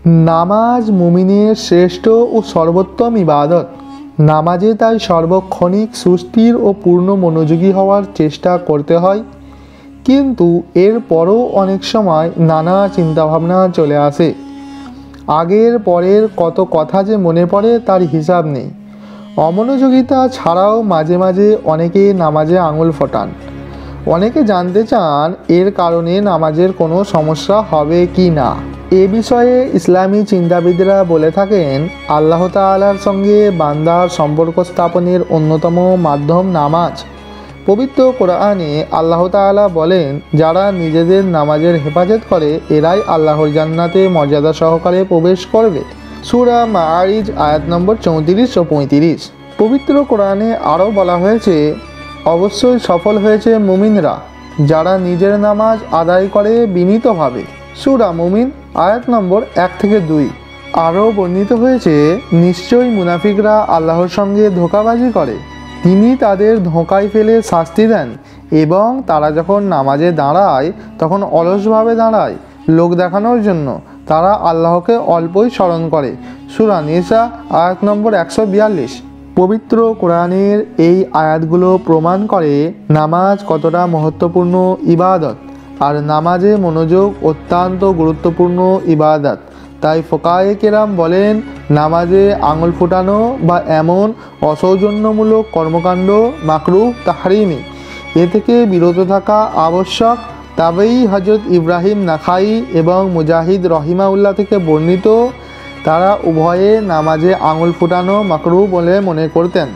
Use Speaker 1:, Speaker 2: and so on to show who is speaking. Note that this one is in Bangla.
Speaker 1: নামাজ মুমিনের শ্রেষ্ঠ ও সর্বোত্তম ইবাদত। নামাজে তাই সর্বক্ষণিক সুস্থির ও পূর্ণ মনোযোগী হওয়ার চেষ্টা করতে হয়, কিন্তু এরপরও অনেক সময় নানা চিন্তাভাবনা চলে আসে। আগের পরের কত কথা যে মনে পড়ে তার হিসাব নেই। অমনোযোগিতা ছাড়াও মাঝে মাঝে অনেকে নামাজে আঙুল ফোটান। অনেকে জানতে চান এর কারণে নামাজের কোনো সমস্যা হবে কি না। এ বিষয়ে ইসলামী চিন্তাবিদরা বলে থাকেন, আল্লাহ তাআলার সঙ্গে বান্দার সম্পর্ক স্থাপনের অন্যতম মাধ্যম নামাজ। পবিত্র কোরআনে আল্লাহ তাআলা বলেন, যারা নিজেদের নামাজের হেফাজত করে এরাই আল্লাহর জান্নাতে মর্যাদা সহকারে প্রবেশ করবে। সূরা মাআরিজ আয়াত নম্বর 34 ও 35। পবিত্র কোরআনে আরও বলা হয়েছে, অবশ্যই সফল হয়েছে মুমিনরা যারা নিজের নামাজ আদায় করে বিনীতভাবে। সূরা মুমিন আয়াত নম্বর 1 থেকে 2। আরও বর্ণিত হয়েছে, নিশ্চয়ই মুনাফিকরা আল্লাহর সঙ্গে ধোঁকাবাজি করে, তিনি তাদের ধোঁকায় ফেলে শাস্তি দেন, এবং তারা যখন নামাজে দাঁড়ায় তখন অলসভাবে দাঁড়ায় লোক দেখানোর জন্য। তারা আল্লাহকে অল্পই স্মরণ করে। সূরা নিসা আয়াত নম্বর 142। পবিত্র কোরআনের এই আয়াতগুলো প্রমাণ করে নামাজ কতটা মহত্বপূর্ণ ইবাদত, আর নামাজে মনোযোগ অত্যন্ত গুরুত্বপূর্ণ ইবাদত। তাই ফুকায়ে কেরাম বলেন, নামাজে আঙুল ফুটানো বা এমন অসৌজন্যমূলক কর্মকাণ্ড মাকরুহ তাহরিমি, এ থেকে বিরত থাকা আবশ্যক। তবেই হজরত ইব্রাহিম নাখাই এবং মুজাহিদ রহিমাউল্লাহ থেকে বর্ণিত, তারা উভয়ে নামাজে আঙুল ফুটানো মাকরুহ বলে মনে করতেন।